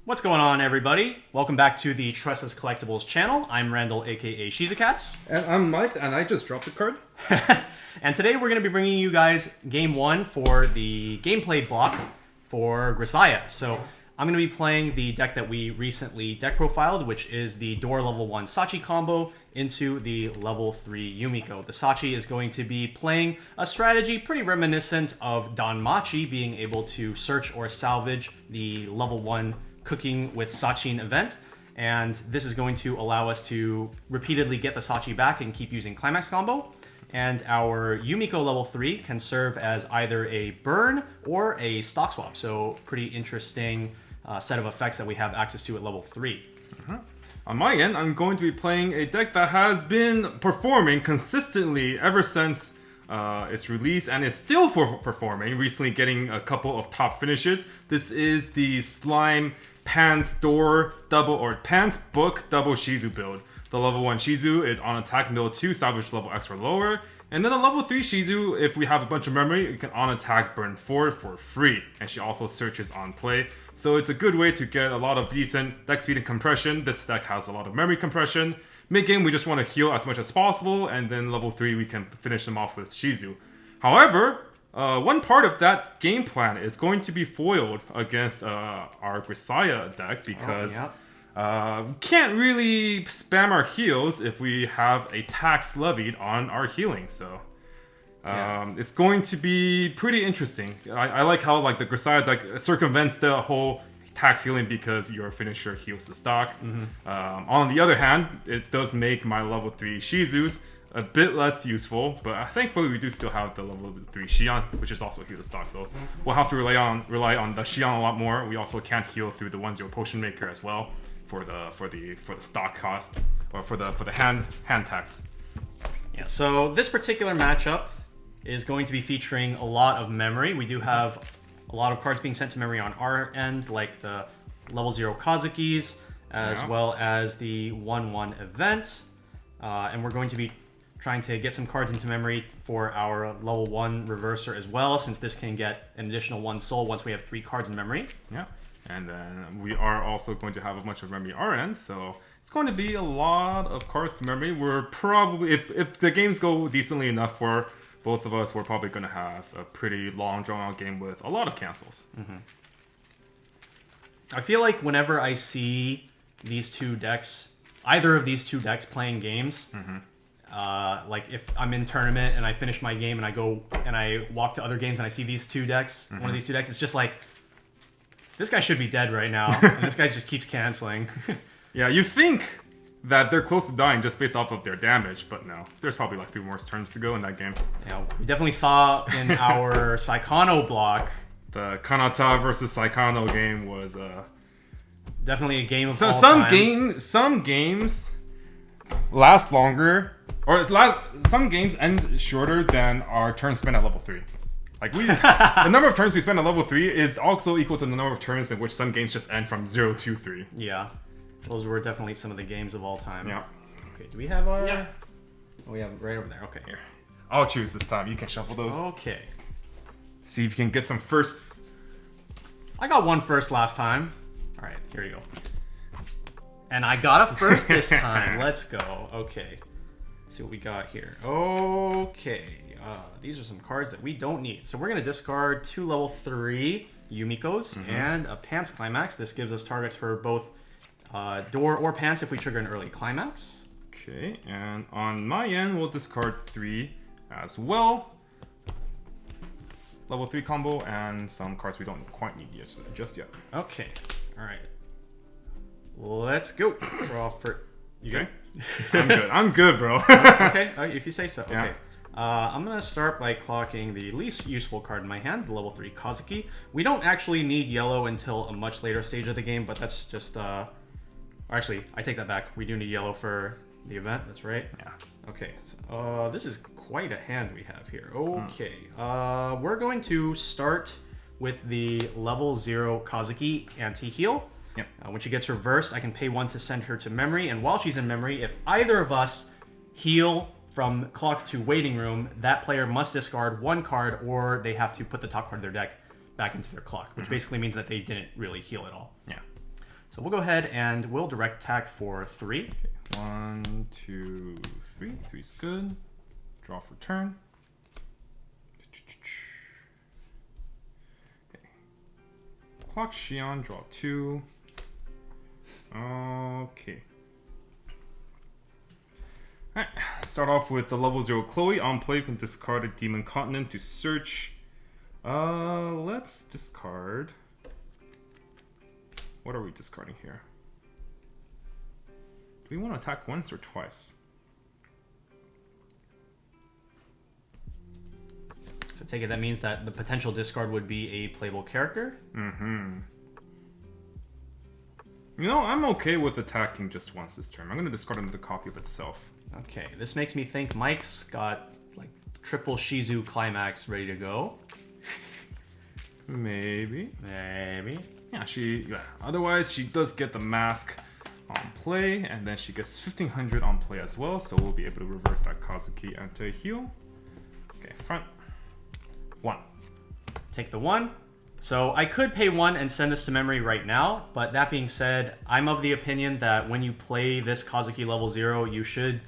What's going on, everybody? Welcome back to the Tressa's Collectibles channel. I'm Randall, aka Shizukatz. And I'm Mike, and I just dropped a card. And today we're going to be bringing you guys Game 1 for the gameplay block for Grisaia. So I'm going to be playing the deck that we recently deck profiled, which is the Door level 1 Sachi combo into the level 3 Yumiko. The Sachi is going to be playing a strategy pretty reminiscent of Danmachi, being able to search or salvage the level 1 cooking with Sachin event, and this is going to allow us to repeatedly get the Sachi back and keep using Climax combo. And our Yumiko level 3 can serve as either a burn or a stock swap, so pretty interesting set of effects that we have access to at level 3. On my end, I'm going to be playing a deck that has been performing consistently ever since its release, and is still performing, recently getting a couple of top finishes. This is the Slime Pants Door double, or Pants Book double Shizu build. The level 1 Shizu is on attack middle 2, salvage level X or lower. And then the level 3 Shizu, if we have a bunch of memory, you can on attack burn 4 for free. And she also searches on play. So it's a good way to get a lot of decent deck speed and compression. This deck has a lot of memory compression. Mid-game, we just want to heal as much as possible, and then level 3, we can finish them off with Shizu. However, one part of that game plan is going to be foiled against our Grisaia deck, because we can't really spam our heals if we have a tax levied on our healing. So it's going to be pretty interesting. I like how the Grisaia deck circumvents the whole tax healing because your finisher heals the stock. On the other hand, it does make my level 3 Shizus a bit less useful, but thankfully we do still have the level 3 Xian, which is also heal the stock, so we'll have to rely on the Xian a lot more. We also can't heal through the 1/0 potion maker as well for the stock cost, or for the hand tax. Yeah, so this particular matchup is going to be featuring a lot of memory. We do have a lot of cards being sent to memory on our end, like the level 0 Kazukis, as well as the 1/1 event. And we're going to be trying to get some cards into memory for our level 1 reverser as well, since this can get an additional 1 soul once we have 3 cards in memory. Yeah, and then we are also going to have a bunch of memory our end, so it's going to be a lot of cards to memory. We're probably, if the games go decently enough for both of us, we're probably going to have a pretty long, drawn-out game with a lot of cancels. I feel like whenever I see these two decks, either of these two decks playing games, like if I'm in tournament and I finish my game and I go and I walk to other games and I see these two decks, one of these two decks, it's just like, this guy should be dead right now, and this guy just keeps canceling. Yeah, you think that they're close to dying just based off of their damage, but no. There's probably like 3 more turns to go in that game. Yeah, we definitely saw in our Saikano block. The Kanata versus Saikano game was definitely a game of all time. Some games last longer, or some games end shorter than our turn spent at level 3. Like the number of turns we spend at level 3 is also equal to the number of turns in which some games just end from 0 to 3. Yeah. Those were definitely some of the games of all time. Yeah. Okay, do we have our... Yeah. Oh, we have it right over there. Okay, here. I'll choose this time. You can shuffle those. Okay. See if you can get some firsts. I got one first last time. All right, here you go. And I got a first this time. Let's go. Okay. Let's see what we got here. Okay. These are some cards that we don't need. So we're going to discard 2 level 3 Yumikos and a Pants Climax. This gives us targets for both Door or Pants if we trigger an early Climax. Okay, and on my end, we'll discard 3 as well. Level 3 combo and some cards we don't quite need just yet. Okay, alright. Let's go. Draw for... You okay? I'm good, bro. Okay, if you say so. Yeah. Okay. I'm going to start by clocking the least useful card in my hand, the level 3 Kazuki. We don't actually need yellow until a much later stage of the game, but that's just... Actually, I take that back. We do need yellow for the event. That's right. Yeah. Okay. So, this is quite a hand we have here. Okay. We're going to start with the level 0 Kazuki anti-heal. Yep. When she gets reversed, I can pay 1 to send her to memory. And while she's in memory, if either of us heal from clock to waiting room, that player must discard 1 card, or they have to put the top card of their deck back into their clock, which basically means that they didn't really heal at all. Yeah. So we'll go ahead and we'll direct attack for 3. Okay. 1, 2, 3. 3's good. Draw for turn. Okay. Clock Xion, draw 2. Okay. Alright, start off with the level 0 Chloe. On play, you can discard a Demon Continent to search. Let's discard. What are we discarding here? Do we want to attack once or twice? So take it that means that the potential discard would be a playable character? Mm-hmm. You know, I'm okay with attacking just once this turn. I'm going to discard another copy of itself. Okay, this makes me think Mike's got like triple Shizu Climax ready to go. Maybe. Maybe. Yeah, otherwise she does get the mask on play, and then she gets 1500 on play as well, so we'll be able to reverse that Kazuki anti-heal. Okay, front. 1. Take the 1. So I could pay 1 and send this to memory right now, but that being said, I'm of the opinion that when you play this Kazuki level 0, you should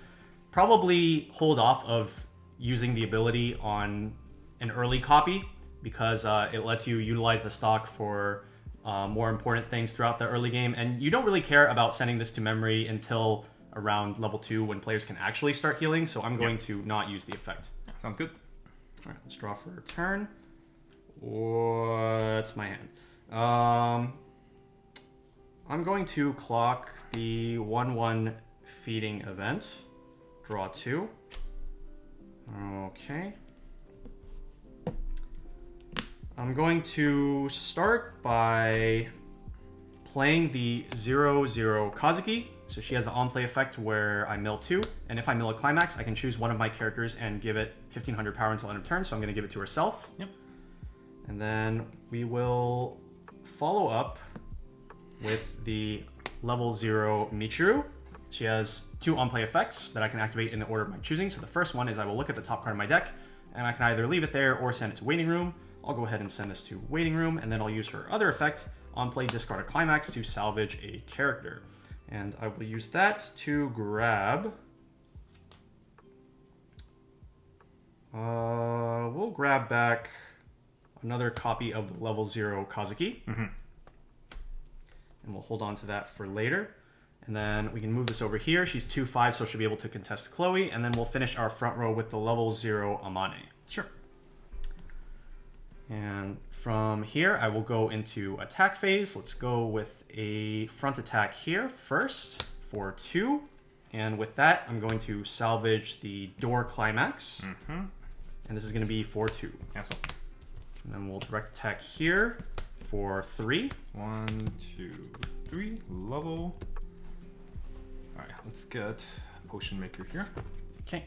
probably hold off of using the ability on an early copy, because it lets you utilize the stock for more important things throughout the early game, and you don't really care about sending this to memory until around level 2 when players can actually start healing, so I'm going to not use the effect. Sounds good. Alright, let's draw for a turn. What's my hand? I'm going to clock the 1/1 feeding event. Draw 2. Okay. I'm going to start by playing the 0/0 Kazuki. So she has an on-play effect where I mill 2, and if I mill a Climax, I can choose one of my characters and give it 1500 power until end of turn, so I'm going to give it to herself. Yep. And then we will follow up with the level 0 Michiru. She has 2 on-play effects that I can activate in the order of my choosing. So the first one is I will look at the top card of my deck, and I can either leave it there or send it to Waiting Room. I'll go ahead and send this to Waiting Room, and then I'll use her other effect, on play discard a Climax to salvage a character. And I will use that to grab... we'll grab back another copy of the level 0 Kazuki. Mm-hmm. And we'll hold on to that for later. And then we can move this over here. She's 2/5, so she'll be able to contest Chloe. And then we'll finish our front row with the level 0 Amane. Sure. And from here, I will go into attack phase. Let's go with a front attack here first for 2. And with that, I'm going to salvage the door Climax. Mm-hmm. And this is going to be for 2. Cancel. And then we'll direct attack here for 3. 1, 2, 3. Level. Alright, let's get Potion Maker here. Okay.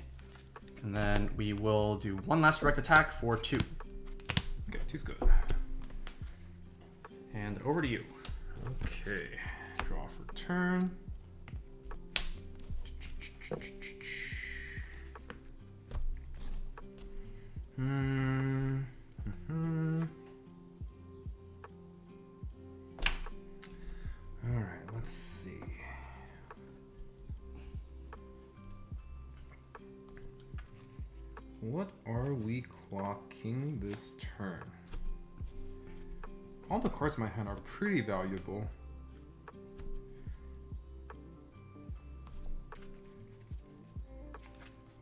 And then we will do one last direct attack for 2. Okay, 2's good. And over to you. Okay, draw for turn. Alright, let's see. What are we clocking this turn? All the cards in my hand are pretty valuable.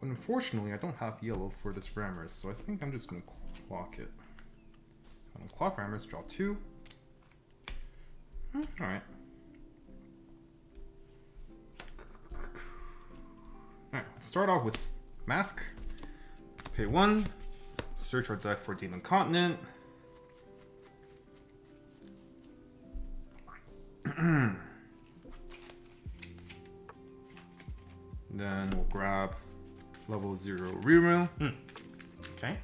But unfortunately, I don't have yellow for this Rammers, so I think I'm just going to clock it. I'm going to clock Rammers, draw 2. Alright. Alright, let's start off with Mask. Pay 1. Search our deck for Demon Continent. Then we'll grab level 0 Rimu. Okay.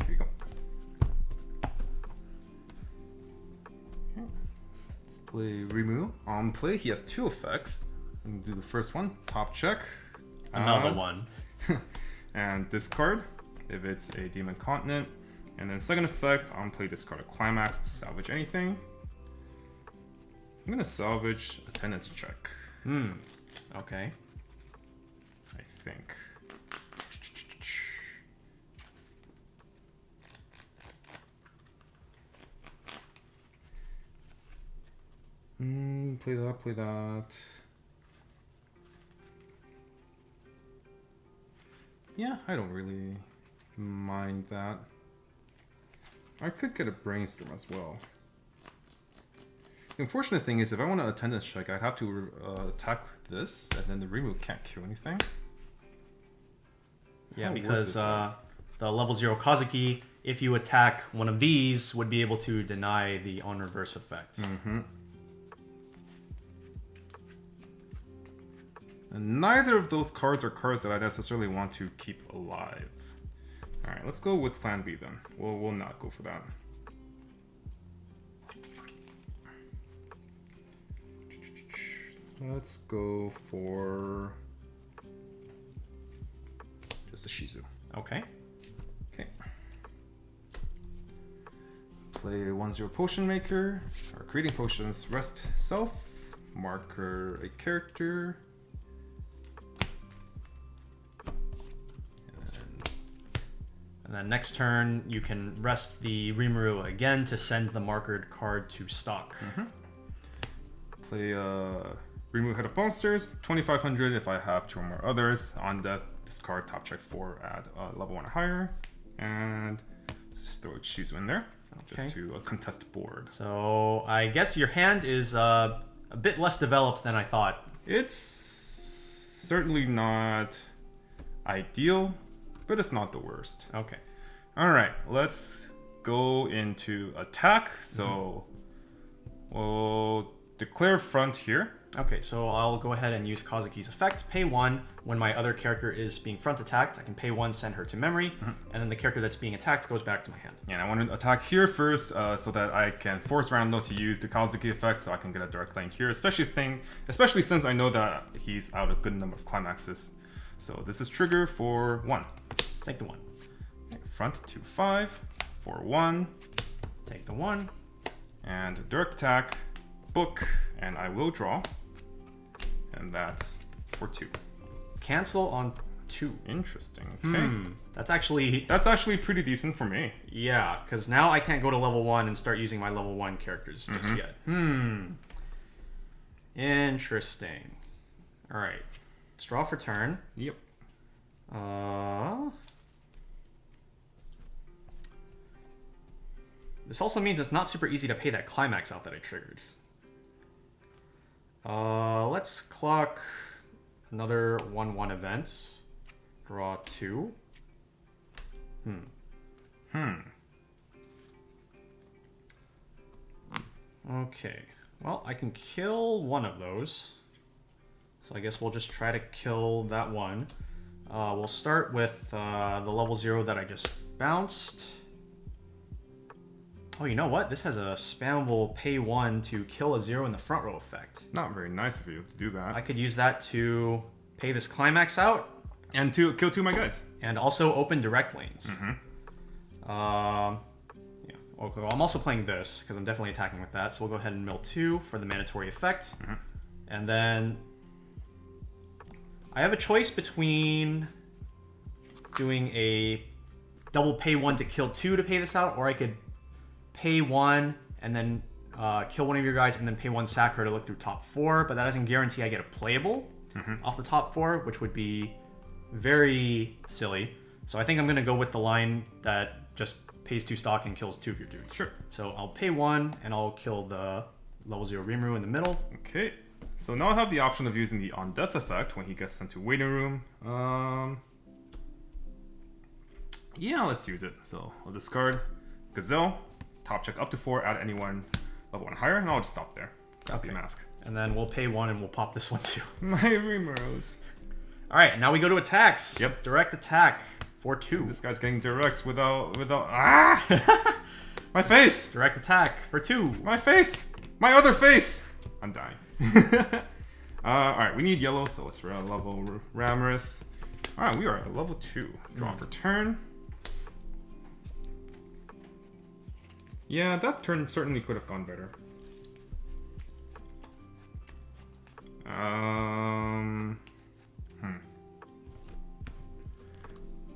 Here you go. Okay. Let's play Rimu. On play, he has 2 effects. I'm gonna do the first one, top check. Another one. And discard. if it's a Demon Continent. And then second effect, I'm gonna play discard a Climax to salvage anything. I'm gonna salvage Attendance Check. Okay. I think. Play that, play that. Yeah, I don't really mind that. I could get a Brainstorm as well. The unfortunate thing is if I want to Attendance Check, I'd have to attack this, and then the remove can't kill anything. Yeah, because the level 0 Kazuki, if you attack one of these, would be able to deny the on reverse effect. And neither of those cards are cards that I necessarily want to keep alive. Alright, let's go with Plan B then. We'll not go for that. Let's go for just a Shizu. Okay. Okay. Play 1/0 Potion Maker. Or creating potions. Rest self. Marker a character. And then next turn, you can rest the Rimuru again to send the markered card to stock. Play Remove Head of Monsters, 2500 if I have 2 or more others. On death, discard top check 4 at level 1 or higher. And just throw a Shizu in there, just to contest board. So I guess your hand is a bit less developed than I thought. It's certainly not ideal, but it's not the worst. Okay. Alright, let's go into attack. So we'll declare front here. Okay, so I'll go ahead and use Kazuki's effect. Pay 1. When my other character is being front attacked, I can pay 1, send her to memory, and then the character that's being attacked goes back to my hand. And I want to attack here first, so that I can force Randall to use the Kazuki effect, so I can get a direct lane here. Especially since I know that he's out a good number of climaxes. So this is trigger for 1. Take the 1. Okay, front to 5 for 1. Take the 1. And direct attack, book, and I will draw. And that's for 2. Cancel on 2. Interesting. Okay. That's actually pretty decent for me. Yeah, because now I can't go to level 1 and start using my level 1 characters just yet. Interesting. Alright. Let's draw for turn. Yep. This also means it's not super easy to pay that climax out that I triggered. Let's clock another 1/1 event. Draw 2. Okay. Well, I can kill one of those. So I guess we'll just try to kill that one. We'll start with the level 0 that I just bounced. Oh, you know what? This has a spammable pay 1 to kill a 0 in the front row effect. Not very nice of you to do that. I could use that to pay this climax out. And to kill 2 of my guys. And also open direct lanes. Yeah. Okay, well, I'm also playing this, because I'm definitely attacking with that. So we'll go ahead and mill 2 for the mandatory effect. And then I have a choice between doing a double pay 1 to kill 2 to pay this out, or I could pay 1 and then kill one of your guys and then pay 1 sack her to look through top 4, but that doesn't guarantee I get a playable off the top 4, which would be very silly. So I think I'm going to go with the line that just pays 2 stock and kills 2 of your dudes. Sure. So I'll pay 1 and I'll kill the level 0 Rimuru in the middle. Okay. So now I have the option of using the on death effect when he gets sent to waiting room. Yeah, let's use it. So I'll discard Gazelle, top check up to 4, add anyone level 1 higher, and I'll just stop there. Okay. Mask. And then we'll pay 1 and we'll pop this one too. My Rimurus. Alright, now we go to attacks. Yep. Direct attack for 2. This guy's getting directs without my face! Direct attack for 2. My face! My other face! I'm dying. Alright, we need yellow, so let's level Ramorous. Alright, we are at level 2. Draw for turn. Yeah, that turn certainly could have gone better.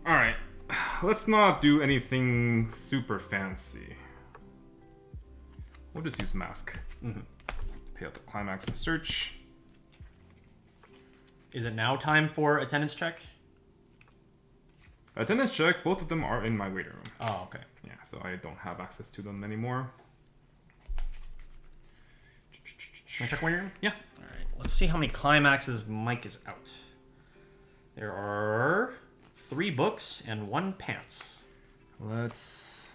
Alright. Let's not do anything super fancy. We'll just use Mask. Pay out the Climax and search. Is it now time for attendance check? Attendance check, both of them are in my waiting room. Oh, okay. Yeah, so I don't have access to them anymore. Can I check waiting room? Yeah. Alright, let's see how many Climaxes Mike is out. There are 3 books and 1 pants. Let's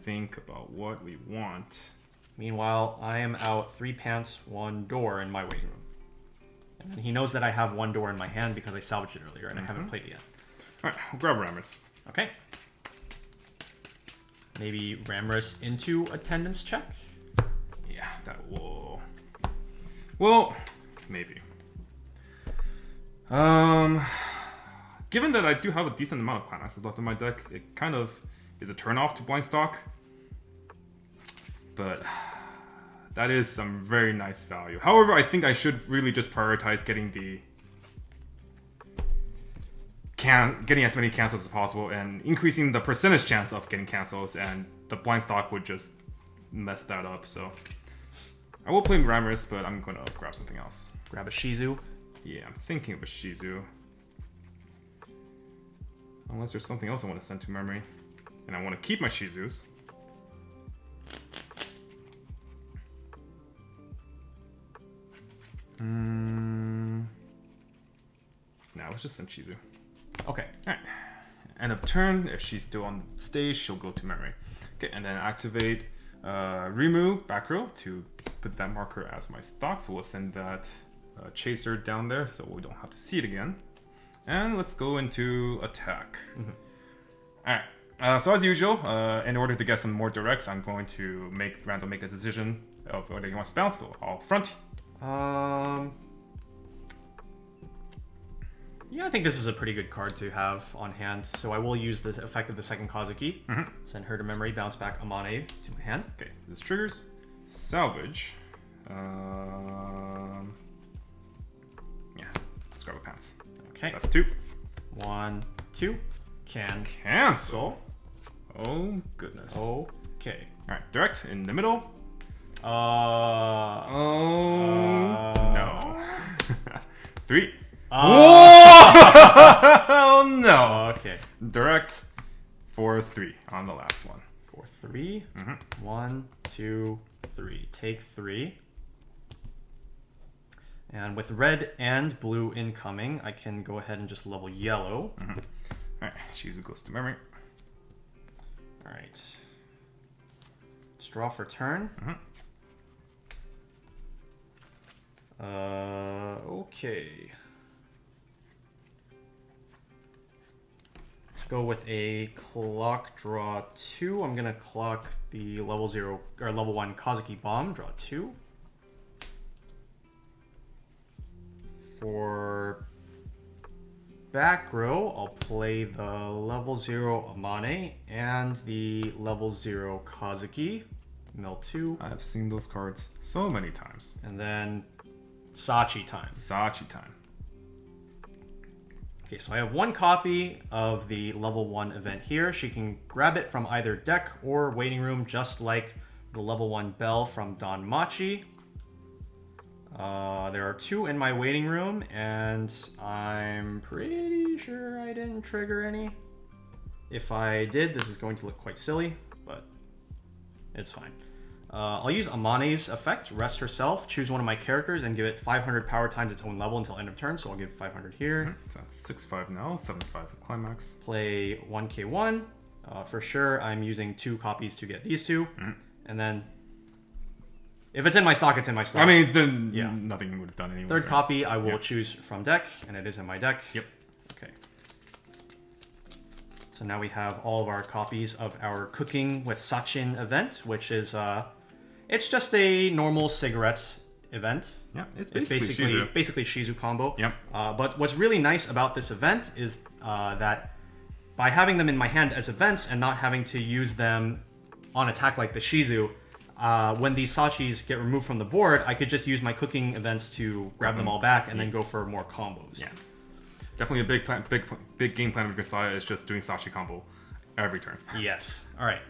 think about what we want. Meanwhile, I am out 3 pants, 1 door in my waiting room. And then he knows that I have 1 door in my hand because I salvaged it earlier and I haven't played it yet. Alright, we'll grab Rammers. Okay. Maybe Ramrus into attendance check? Yeah, that will... Well, maybe. Given that I do have a decent amount of Climaxes left in my deck, it kind of is a turn-off to blind stock. But that is some very nice value. However, I think I should really just prioritize getting getting as many cancels as possible and increasing the percentage chance of getting cancels, and the blind stock would just mess that up. So I will play Rammers, but I'm gonna grab something else. Grab a Shizu. Yeah, I'm thinking of a Shizu. Unless there's something else I want to send to memory. And I want to keep my Shizus. Now let's just send Shizu. Okay. Alright. End of turn. If she's still on stage, she'll go to memory. Okay, and then activate remove back row to put that marker as my stock. So we'll send that chaser down there so we don't have to see it again. And let's go into attack. Alright. So as usual, in order to get some more directs, I'm going to make Randall make a decision of whether he wants to bounce. So I'll front. Yeah, I think this is a pretty good card to have on hand. So I will use the effect of the second Kazuki. Send her to memory, bounce back Amane to my hand. Okay, this triggers. Salvage. Yeah, let's grab a pants. Okay. That's 2. 1, 2. Cancel. Oh, goodness. Okay. Alright, direct in the middle. No. 3. Oh no. Okay. Direct for 3 on the last one. For 3. 1, 2, 3. Take 3. And with red and blue incoming, I can go ahead and just level yellow. Alright, Shizu goes to memory. Alright. Let's draw for turn. Okay. Let's go with a clock draw 2. I'm gonna clock the level 0 or level 1 Kazuki bomb, draw 2. For back row, I'll play the level 0 Amane and the level 0 Kazuki, mill 2. I've seen those cards so many times. And then Sachi time. Sachi time. Okay, so I have 1 copy of the level 1 event here. She can grab it from either deck or waiting room, just like the level 1 Bell from Don Machi. There are 2 in my waiting room, and I'm pretty sure I didn't trigger any. If I did, this is going to look quite silly, but it's fine. I'll use Amane's effect, rest herself, choose one of my characters, and give it 500 power times its own level until end of turn, so I'll give 500 here. So that's 6-5 now, 7-5 with Climax. Play 1k1. For sure, I'm using 2 copies to get these 2. And then, if it's in my stock, it's in my stock. I mean, then nothing would have done anyway. Third copy, I will choose from deck, and it is in my deck. Yep. Okay. So now we have all of our copies of our Cooking with Sachin event, which is, it's just a normal cigarettes event. Yeah, it's basically Shizu combo. Yep. But what's really nice about this event is that by having them in my hand as events and not having to use them on attack like the Shizu, when these Sachis get removed from the board, I could just use my cooking events to grab them all back and then go for more combos. Yeah. Definitely a big game plan of Grisaia is just doing Sachi combo every turn. Yes. All right.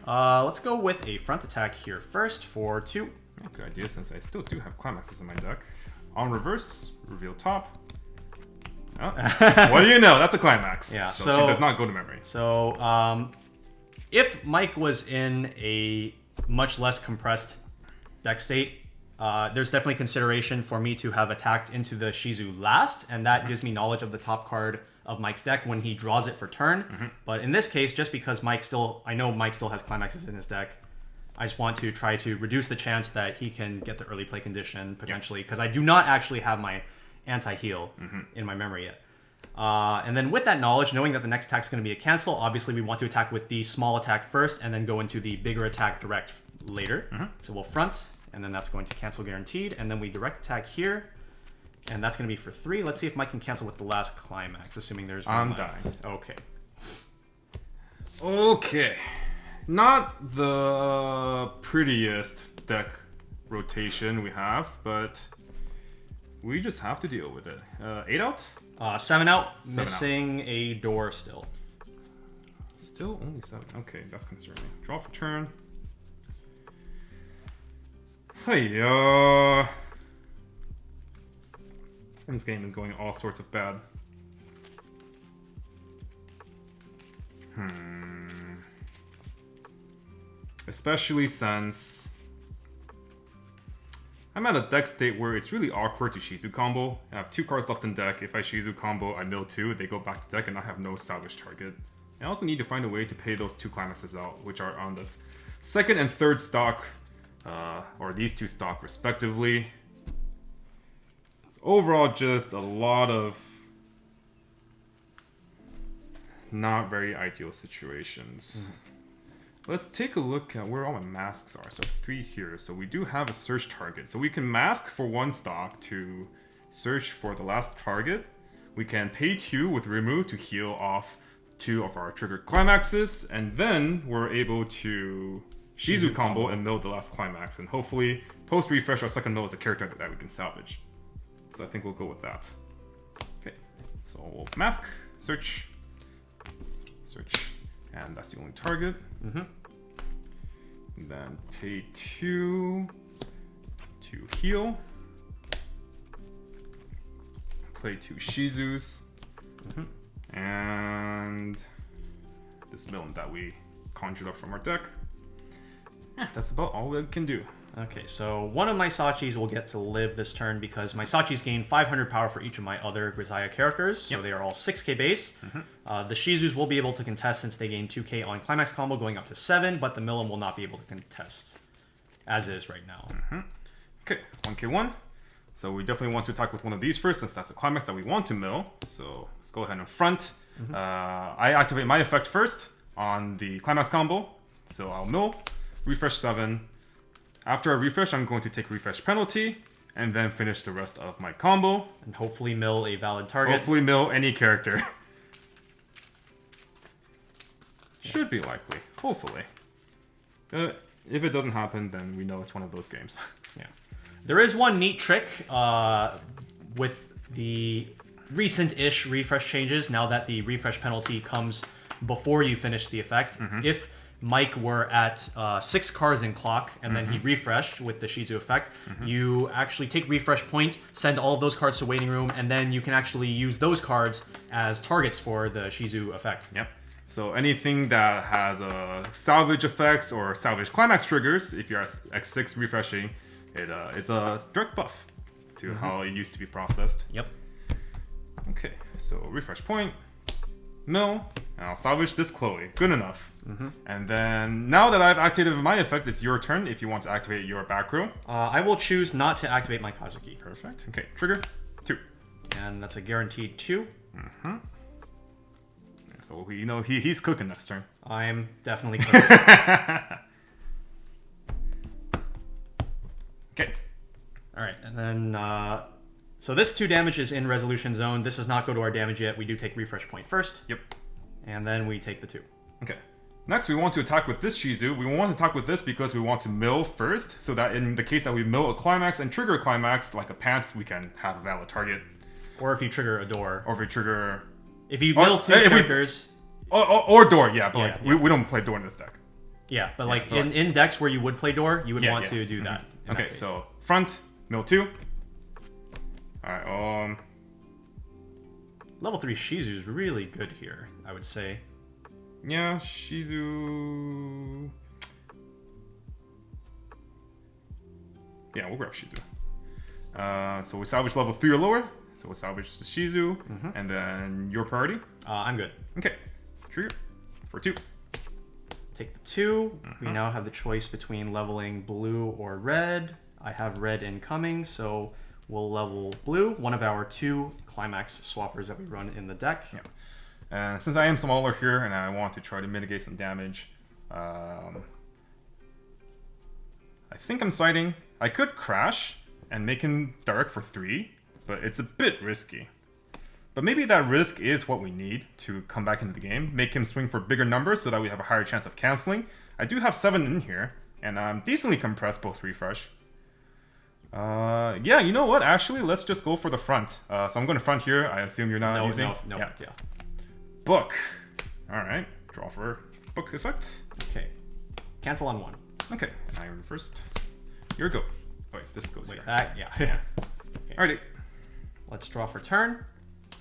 Let's go with a front attack here first for 2. Yeah, good idea since I still do have Climaxes in my deck. On reverse, reveal top. Oh, what do you know? That's a Climax. Yeah. So she does not go to memory. So if Mike was in a much less compressed deck state, there's definitely consideration for me to have attacked into the Shizu last, and that gives me knowledge of the top card of Mike's deck when he draws it for turn. But in this case, just because I know Mike still has Climaxes in his deck, I just want to try to reduce the chance that he can get the early play condition potentially, because I do not actually have my anti-heal in my memory yet. And then with that knowledge, knowing that the next attack is going to be a cancel, obviously we want to attack with the small attack first and then go into the bigger attack direct later. So we'll front, and then that's going to cancel guaranteed, and then we direct attack here, and that's going to be for 3. Let's see if Mike can cancel with the last Climax, assuming there's one I'm left. dying. Okay. Okay. Not the prettiest deck rotation we have, but we just have to deal with it. 8 out? 7 out, 7 missing a door still. Still only 7. Okay, that's concerning. Draw for turn. Hey, this game is going all sorts of bad. Especially since I'm at a deck state where it's really awkward to Shizu combo. I have 2 cards left in deck. If I Shizu combo, I mill 2, they go back to deck, and I have no salvage target. I also need to find a way to pay those 2 Climaxes out, which are on the 2nd and 3rd stock, or these 2 stock respectively. So overall, just a lot of not very ideal situations. Let's take a look at where all my masks are. So 3 here. So we do have a search target. So we can mask for 1 stock to search for the last target. We can pay 2 with remove to heal off 2 of our triggered Climaxes. And then we're able to Shizu combo and mill the last Climax. And hopefully, post-refresh, our second mill is a character that we can salvage. So I think we'll go with that. Okay. So we'll mask, search, and that's the only target. And then pay 2 to heal. Play 2 Shizus. And this villain that we conjured up from our deck. Yeah, that's about all we can do. Okay, so one of my Sachis will get to live this turn because my Sachis gain 500 power for each of my other Grisaia characters, so they are all 6k base. The Shizus will be able to contest since they gain 2k on Climax combo going up to 7, but the Milim will not be able to contest, as is right now. Okay, 1k1. So we definitely want to attack with one of these first since that's the Climax that we want to mill. So let's go ahead and front. I activate my effect first on the Climax combo, so I'll mill, refresh 7. After I refresh, I'm going to take refresh penalty, and then finish the rest of my combo. And hopefully mill a valid target. Hopefully mill any character. Should be likely. Hopefully. If it doesn't happen, then we know it's one of those games. Yeah. There is one neat trick with the recent-ish refresh changes, now that the refresh penalty comes before you finish the effect. If Mike were at 6 cards in clock, and then he refreshed with the Shizu effect, you actually take refresh point, send all of those cards to waiting room, and then you can actually use those cards as targets for the Shizu effect. Yep. So anything that has salvage effects or salvage climax triggers, if you're at X6 refreshing, it is a direct buff to how it used to be processed. Yep. Okay, so refresh point, mill, and I'll salvage this Chloe. Good enough. And then, now that I've activated my effect, it's your turn if you want to activate your back row. I will choose not to activate my Kazuki. Perfect. Okay, trigger, 2. And that's a guaranteed 2. Yeah, so you know he's cooking next turn. I'm definitely cooking. Okay. Alright, and then, so this 2 damage is in resolution zone. This does not go to our damage yet. We do take refresh point first. Yep. And then we take the 2. Okay. Next, we want to attack with this Shizu. We want to attack with this because we want to mill first, so that in the case that we mill a Climax and trigger a Climax, like a Pants, we can have a valid target. Or if you trigger a door. Or if we trigger... If you mill two characters... Or door, yeah, but yeah, like, we don't play door in this deck. Yeah, but like in decks where you would play door, you would want to do that. Okay, so front, mill 2. Alright, Level 3 Shizu is really good here, I would say. Yeah, Shizu... Yeah, we'll grab Shizu. So we salvage level 3 or lower. So we'll salvage the Shizu, and then your priority. I'm good. Okay, trigger for 2. Take the 2. We now have the choice between leveling blue or red. I have red incoming, so we'll level blue, one of our 2 Climax swappers that we run in the deck. Yeah. And since I am smaller here and I want to try to mitigate some damage, I think I'm siding. I could crash and make him direct for 3, but it's a bit risky. But maybe that risk is what we need to come back into the game. Make him swing for bigger numbers so that we have a higher chance of canceling. I do have 7 in here, and I'm decently compressed post-refresh. Yeah, you know what? Actually, let's just go for the front. So I'm going to front here. I assume you're not using... No. Yeah. Book. Alright. Draw for book effect. Okay. Cancel on 1. Okay. And I am first. Here we go. Wait, this goes here. Yeah. Okay. Alrighty. Let's draw for turn.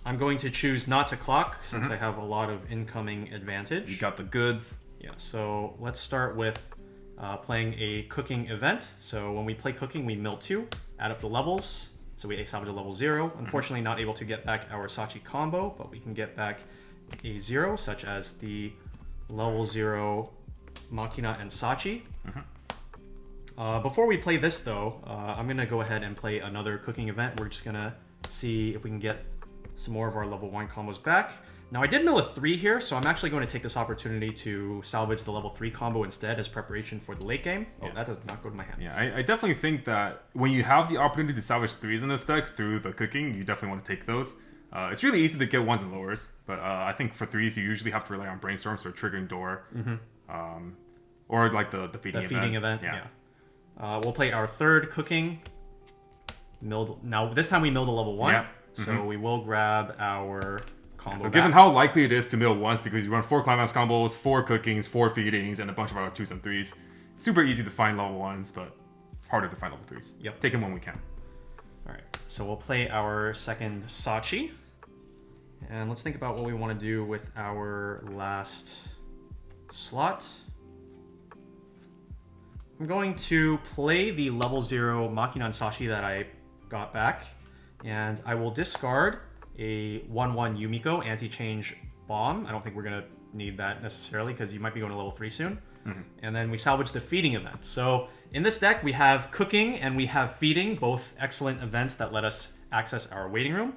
I'm going to choose not to clock since I have a lot of incoming advantage. You got the goods. Yeah, so let's start with playing a cooking event. So when we play cooking, we mill 2, add up the levels. So we salvage a level 0. Unfortunately, not able to get back our Sachi combo, but we can get back a 0, such as the level 0 Machina and Sachi. Before we play this, though, I'm going to go ahead and play another cooking event. We're just going to see if we can get some more of our level 1 combos back. Now, I did mill a 3 here, so I'm actually going to take this opportunity to salvage the level 3 combo instead as preparation for the late game. Oh, that does not go to my hand. Yeah, I definitely think that when you have the opportunity to salvage 3s in this deck through the cooking, you definitely want to take those. It's really easy to get 1s and lowers, but I think for 3s, you usually have to rely on brainstorms or triggering door. Or like the feeding event. The feeding event, yeah. We'll play our 3rd cooking. Now, this time we milled a level 1. Yeah. So we will grab our combo back. Given how likely it is to mill once, because you run 4 Climax combos, 4 cookings, 4 feedings, and a bunch of other 2s and 3s, super easy to find level 1s, but harder to find level 3s. Yep. Take them when we can. Alright, so we'll play our 2nd Sachi. And let's think about what we want to do with our last slot. I'm going to play the level 0 Machina and Sachi that I got back. And I will discard a 1/1 Yumiko anti-change bomb. I don't think we're going to need that necessarily because you might be going to level 3 soon. And then we salvage the feeding event. So in this deck, we have cooking and we have feeding, both excellent events that let us access our waiting room.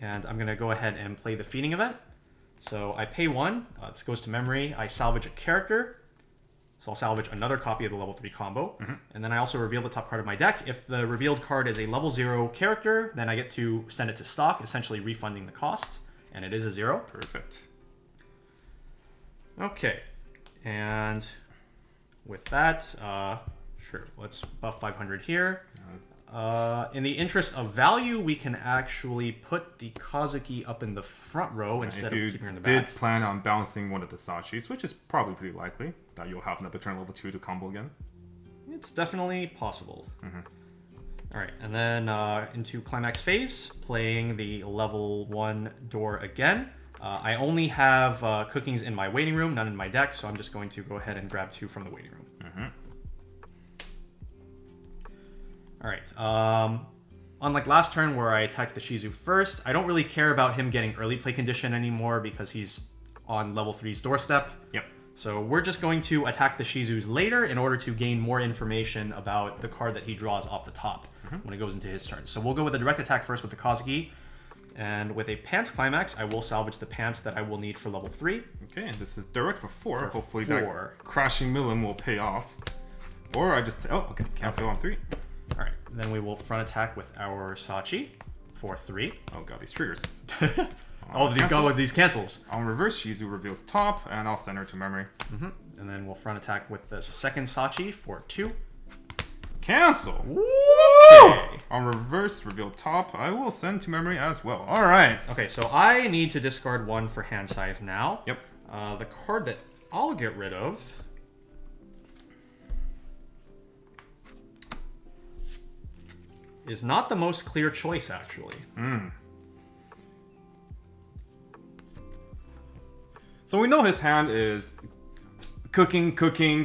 And I'm going to go ahead and play the feeding event. So I pay 1. This goes to memory. I salvage a character. So I'll salvage another copy of the level 3 combo. And then I also reveal the top card of my deck. If the revealed card is a level 0 character, then I get to send it to stock, essentially refunding the cost. And it is a 0. Perfect. Okay. And with that, sure, let's buff 500 here. In the interest of value, we can actually put the Kazuki up in the front row instead of keeping her in the back. If you did plan on bouncing one of the Sachis, which is probably pretty likely, that you'll have another turn level 2 to combo again. It's definitely possible. Alright, and then into Climax phase, playing the level 1 door again. I only have cookings in my waiting room, none in my deck, so I'm just going to go ahead and grab 2 from the waiting room. Alright, unlike last turn where I attacked the Shizu first, I don't really care about him getting early play condition anymore because he's on level 3's doorstep. Yep. So we're just going to attack the Shizus later in order to gain more information about the card that he draws off the top when it goes into his turn. So we'll go with a direct attack first with the Kazuki. And with a Pants Climax, I will salvage the Pants that I will need for level 3. Okay, and this is direct for 4. Hopefully that crashing Milim will pay off. Or I just... Oh, okay. Cancel on 3. Alright, then we will front attack with our Sachi for 3. Oh god, these triggers. Oh, these go with these cancels. On reverse, Shizu reveals top, and I'll send her to memory. And then we'll front attack with the second Sachi for 2. Cancel! Okay. On reverse, reveal top. I will send to memory as well. Alright. Okay, so I need to discard 1 for hand size now. Yep. The card that I'll get rid of is not the most clear choice, actually. So we know his hand is cooking,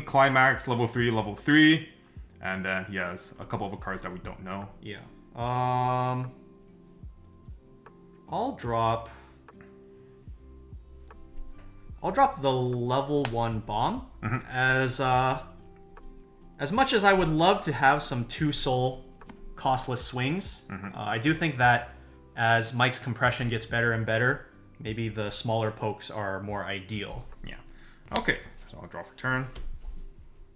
Climax, level 3, and then he has a couple of cards that we don't know. Yeah. I'll drop the level 1 bomb. As much as I would love to have some 2 soul costless swings, I do think that as Mike's compression gets better and better, maybe the smaller pokes are more ideal. Yeah. Okay, so I'll draw for turn.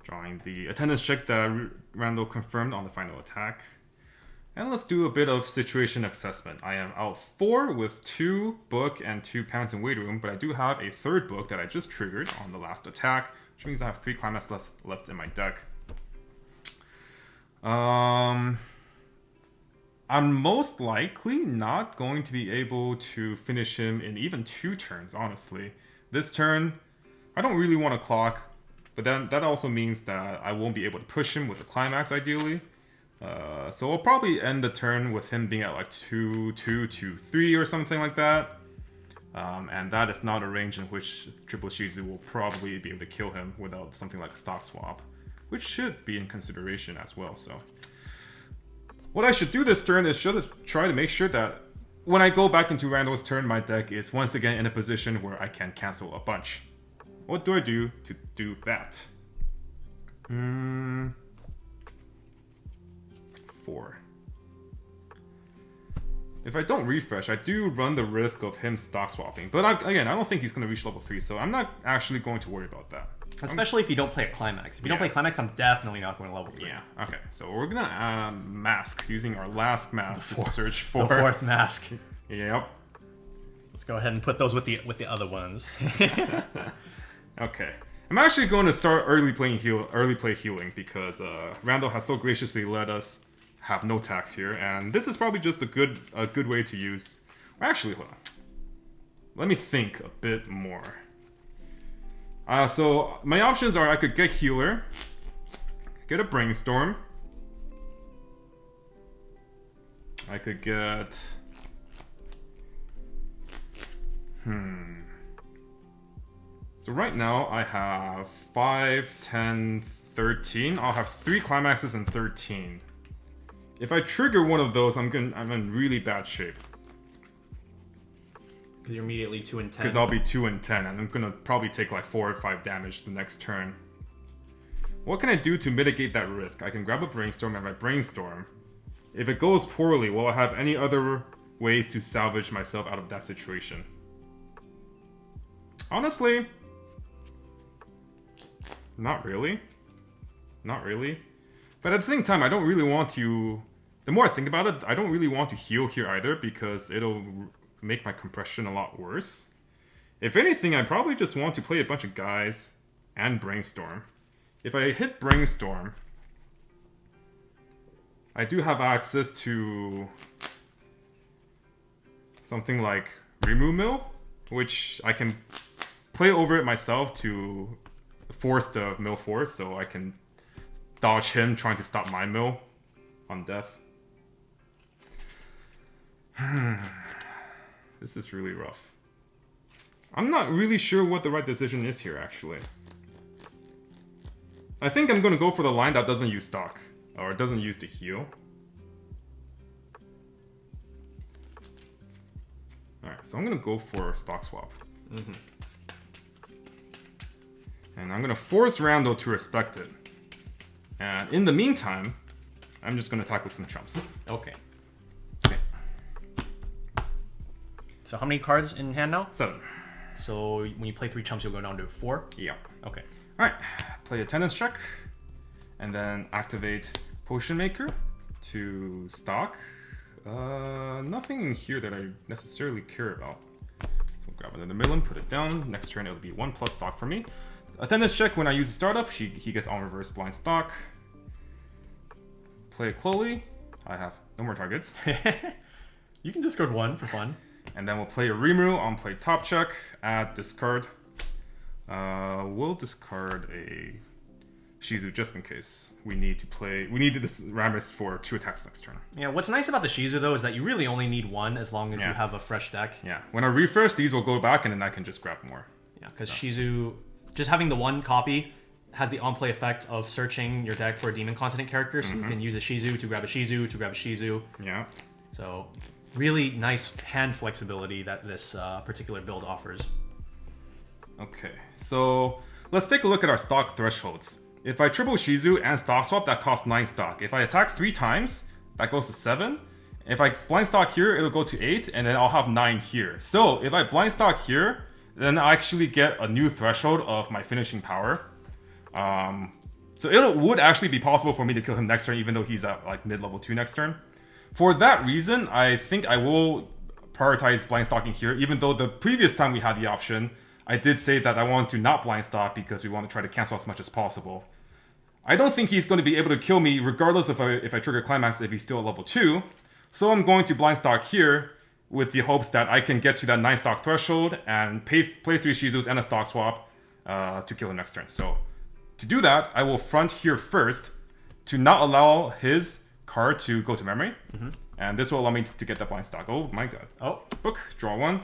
Drawing the attendance check that Randall confirmed on the final attack. And let's do a bit of situation assessment. I am out 4 with 2 book and 2 pants and weight room, but I do have a 3rd book that I just triggered on the last attack, which means I have 3 Climax left in my deck. I'm most likely not going to be able to finish him in even 2 turns, honestly. This turn, I don't really want to clock, but then that also means that I won't be able to push him with the Climax, ideally. So I'll probably end the turn with him being at like 2-3 or something like that. And that is not a range in which Triple Shizu will probably be able to kill him without something like a stock swap, which should be in consideration as well, so... What I should do this turn is try to make sure that when I go back into Randall's turn, my deck is once again in a position where I can cancel a bunch. What do I do to do that? 4. If I don't refresh, I do run the risk of him stock swapping. But again, I don't think he's going to reach level 3, so I'm not actually going to worry about that. Especially if you don't play a Climax. If you don't play Climax, I'm definitely not going to level 3. Yeah, okay. So we're going to mask, using our last mask to search for... The 4th mask. Yep. Let's go ahead and put those with the other ones. Okay. I'm actually going to start early play healing because Randall has so graciously let us have no tax here, and this is probably just a good way to use... Actually, hold on. Let me think a bit more. So my options are I could get Healer, get a Brainstorm, I could get... So right now I have 5, 10, 13. I'll have 3 Climaxes and 13. If I trigger one of those, I'm in really bad shape. You're immediately 2 and 10. Because I'll be 2 and 10, and I'm gonna probably take like 4 or 5 damage the next turn. What can I do to mitigate that risk? I can grab a Brainstorm and my Brainstorm. If it goes poorly, will I have any other ways to salvage myself out of that situation? Honestly, not really. Not really. But at the same time, I don't really want to... The more I think about it, I don't really want to heal here either, because it'll make my compression a lot worse. If anything, I probably just want to play a bunch of guys and Brainstorm. If I hit Brainstorm, I do have access to something like Remove Mill, which I can play over it myself to force the mill force, so I can dodge him trying to stop my mill on death. This is really rough. I'm not really sure what the right decision is here, actually. I think I'm gonna go for the line that doesn't use stock, or it doesn't use the heal. Alright, so I'm gonna go for a stock swap. And I'm gonna force Randall to respect it. And in the meantime, I'm just gonna attack with some chumps. Okay. So how many cards in hand now? 7. So when you play 3 chumps, you'll go down to 4? Yeah. Okay. Alright, play attendance check. And then activate Potion Maker to stock. Nothing in here that I necessarily care about. So grab another melon, put it down. Next turn it'll be 1+ stock for me. Attendance check when I use the startup. He gets on reverse blind stock. Play Chloe. I have no more targets. You can discard one for fun. And then we'll play a Rimuru on play top check. Add discard. We'll discard a Shizu just in case we need to play. We need this Rammus for 2 attacks next turn. Yeah, what's nice about the Shizu though is that you really only need one as long as you have a fresh deck. Yeah, when I refresh, these will go back and then I can just grab more. Yeah, because Shizu, just having the one copy has the on-play effect of searching your deck for a demon continent character, so you can use a Shizu to grab a Shizu to grab a Shizu. Yeah. So really nice hand flexibility that this particular build offers. Okay, so let's take a look at our stock thresholds. If I triple Shizu and stock swap, that costs 9 stock. If I attack 3 times, that goes to 7. If I blind stock here, it'll go to 8, and then I'll have 9 here. So if I blind stock here, then I actually get a new threshold of my finishing power. So it would actually be possible for me to kill him next turn, even though he's at like mid-level 2 next turn. For that reason, I think I will prioritize blind stocking here, even though the previous time we had the option, I did say that I want to not blind stock because we want to try to cancel as much as possible. I don't think he's going to be able to kill me regardless of if I trigger Climax if he's still at level 2. So I'm going to blind stock here with the hopes that I can get to that 9 stock threshold and play 3 Shizus and a stock swap to kill him next turn. So to do that, I will front here first to not allow his card to go to memory. And this will allow me to get that blind stock. Oh my god. Oh. Book, draw 1.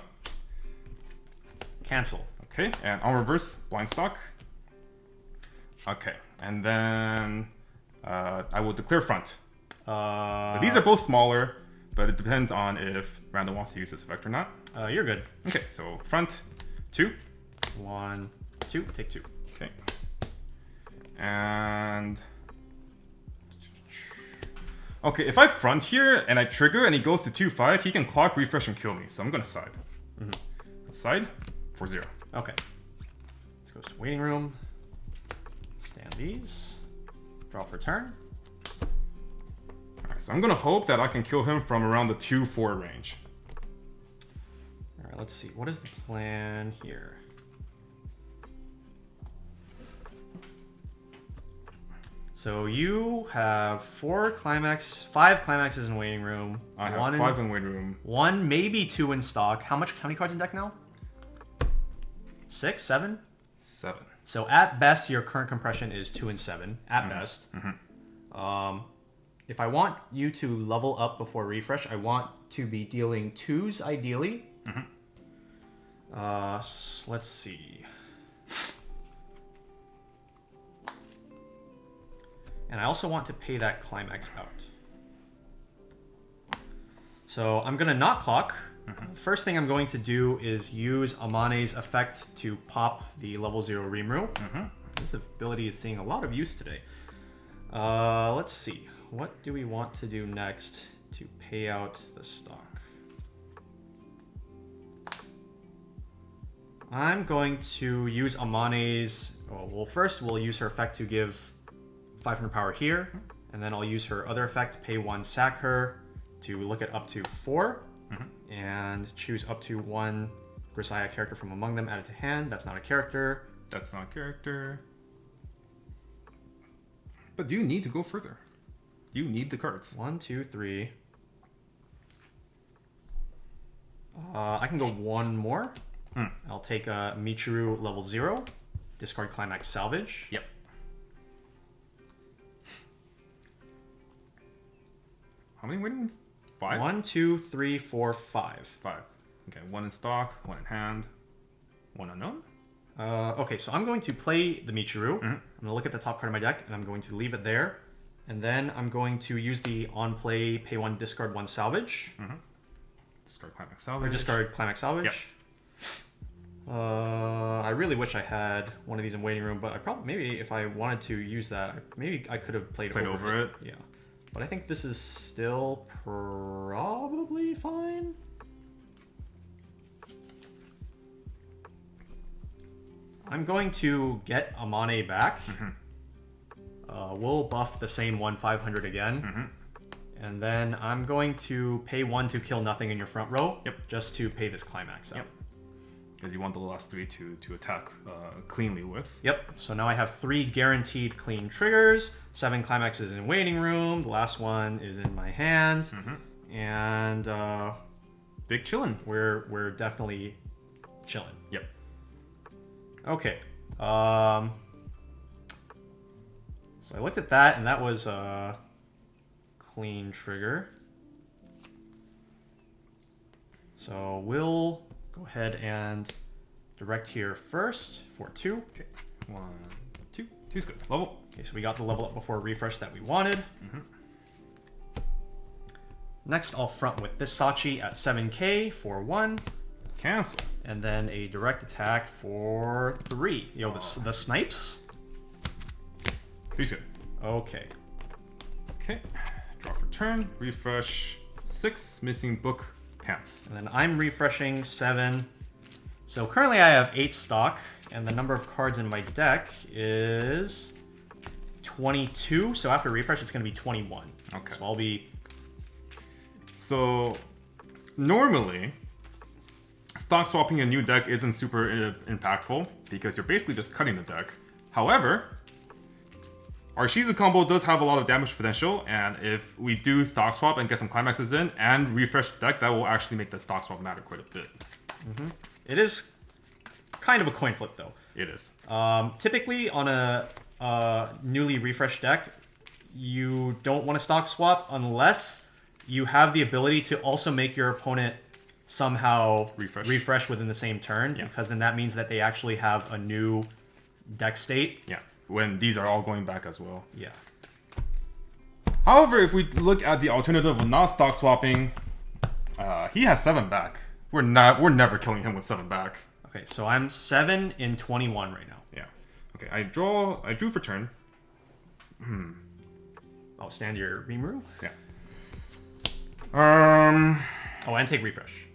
Cancel. Okay, and on reverse, blind stock. Okay, and then I will declare front. So these are both smaller, but it depends on if Randall wants to use this effect or not. You're good. Okay, so front, 2. 1, 2, take 2. Okay. And... okay, if I front here and I trigger and he goes to 2-5, he can clock, refresh, and kill me. So I'm going to side. Side for 0. Okay. This goes to waiting room. Stand these. Draw for turn. Alright, so I'm going to hope that I can kill him from around the 2-4 range. Alright, let's see. What is the plan here? So you have 5 Climaxes in waiting room. I have 5 in waiting room. 1, maybe 2 in stock. How many cards in deck now? 6, 7? 7. So at best, your current compression is 2 and 7. At best. If I want you to level up before refresh, I want to be dealing 2s ideally. Let's see. And I also want to pay that Climax out. So I'm going to not clock. First thing I'm going to do is use Amane's effect to pop the level 0 Rimuru. This ability is seeing a lot of use today. Let's see. What do we want to do next to pay out the stock? I'm going to use Amane's... well, first we'll use her effect to give 500 power here. And then I'll use her other effect, pay 1, sack her, to look at up to 4. And choose up to 1 Grisaia character from among them, add it to hand. That's not a character. That's not a character. But do you need to go further? You need the cards. 1, 2, 3. I can go 1 more. I'll take a Michiru level 0. Discard Climax Salvage. Yep. How many waiting? 5? 1, 2, 3, 4, 5. 5. Okay, 1 in stock, 1 in hand, 1 unknown. Okay, so I'm going to play the Michiru. I'm going to look at the top card of my deck, and I'm going to leave it there. And then I'm going to use the on-play, pay 1, discard 1, salvage. Discard Climax Salvage. Or discard Climax Salvage. Yep. I really wish I had one of these in waiting room, but I probably, maybe if I wanted to use that, maybe I could have played over it. Yeah. But I think this is still probably fine. I'm going to get Amane back. We'll buff the same 1/500 again. And then I'm going to pay 1 to kill nothing in your front row. Yep. Just to pay this Climax out. Yep. Because you want the last 3 to attack cleanly with. Yep. So now I have 3 guaranteed clean triggers. 7 Climaxes in waiting room. The last one is in my hand. And big chillin'. We're definitely chilling. Yep. Okay. So I looked at that, and that was a clean trigger. So we'll go ahead and direct here first for 2. Okay. 1, 2. 2's good. Level. Okay, so we got the level up before refresh that we wanted. Next, I'll front with this Sachi at 7k for 1. Cancel. And then a direct attack for 3. Yo, the snipes? 3's good. Okay. Okay. Draw for turn. Refresh. 6. Missing book. Pants. And then I'm refreshing 7. So currently I have 8 stock, and the number of cards in my deck is 22. So after refresh, it's going to be 21. Okay. So I'll be... So normally, stock swapping a new deck isn't super impactful because you're basically just cutting the deck. However, our Shizu combo does have a lot of damage potential, and if we do stock swap and get some climaxes in and refresh the deck, that will actually make the stock swap matter quite a bit. It is kind of a coin flip, though. It is. Typically, on a newly refreshed deck, you don't want to stock swap unless you have the ability to also make your opponent somehow refresh within the same turn, because then that means that they actually have a new deck state. Yeah, when these are all going back as well. Yeah. However, if we look at the alternative of not stock swapping, he has 7 back. We're never killing him with 7 back. Okay, so I'm 7 in 21 right now. Yeah. Okay, I drew for turn. I'll stand your Rimuru. Yeah. Oh, and take refresh.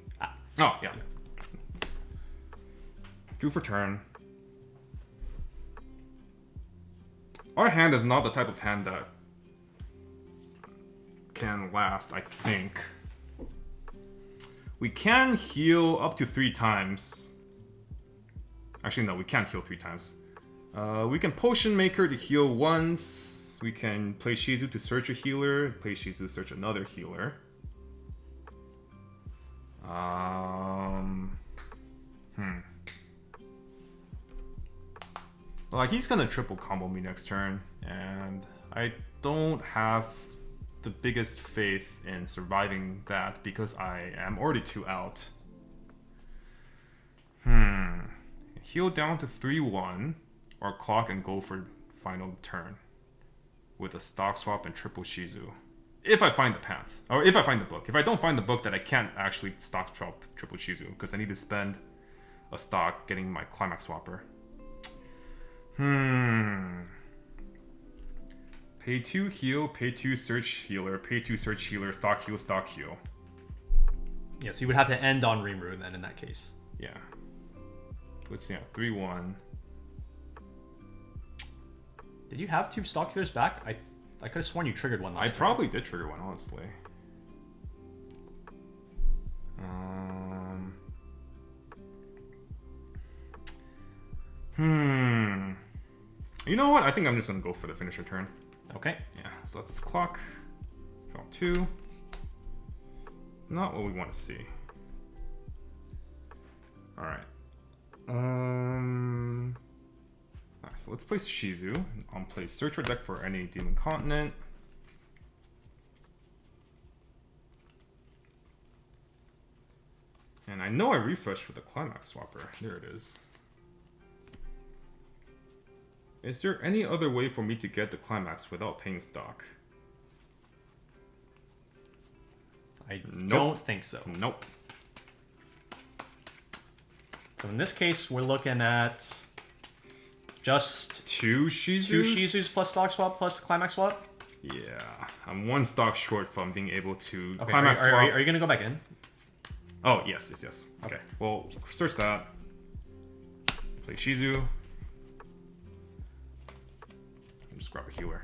Oh, yeah. Drew for turn. Our hand is not the type of hand that can last, I think. We can heal up to 3 times. Actually, no, we can't heal 3 times. We can Potion Maker to heal once. We can play Shizu to search a healer. Play Shizu to search another healer. Like, he's gonna triple combo me next turn, and I don't have the biggest faith in surviving that because I am already 2 out. Heal down to 3-1, or clock and go for final turn with a stock swap and triple Shizu. If I find the pants, or if I find the book. If I don't find the book, then I can't actually stock swap triple Shizu because I need to spend a stock getting my Climax swapper. Pay 2 heal, pay 2 search healer, pay 2 search healer, stock heal, stock heal. Yeah, so you would have to end on Rimuru then in that case. Yeah. Which, yeah, 3-1. Did you have 2 stock healers back? I could have sworn you triggered one last I probably did trigger one, honestly. You know what? I think I'm just gonna go for the finisher turn. Okay. Yeah, so let's clock. Draw 2. Not what we want to see. Alright. Alright, so let's play Shizu. I'll play Searcher deck for any Demon Continent. And I know I refreshed with the Climax Swapper. There it is. Is there any other way for me to get the Climax without paying stock? I don't think so. Nope. So in this case, we're looking at just 2 Shizus? 2 Shizus plus stock swap plus Climax swap? Yeah, I'm 1 stock short from being able to Okay, Climax swap. are you going to go back in? Oh, yes. Okay, well, search that. Play Shizu. Just grab a healer.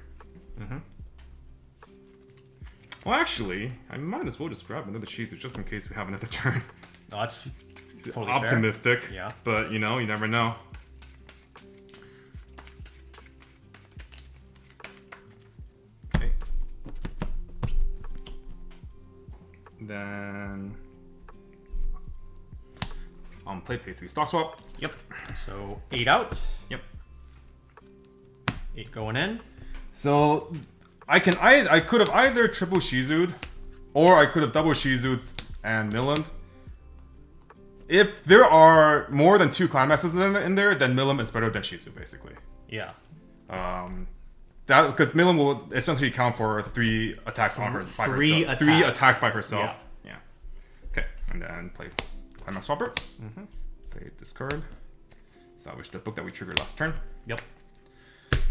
Well, actually, I might as well just grab another Shizu just in case we have another turn. No, that's totally Optimistic. fair. Yeah. But, you know, you never know. Okay. Then... pay 3 stock swap. Yep. So 8 out. Yep. 8 going in. So I could have either triple Shizu'd or I could have double Shizu'd and Millim'd. If there are more than 2 Climaxes in there, then Millim is better than Shizu, basically. Yeah. That because Millim will essentially count for 3 attacks on her by herself. 3 attacks by herself. Yeah. Okay, and then play Climax Swapper. Play discard. Salvage the book that we triggered last turn. Yep.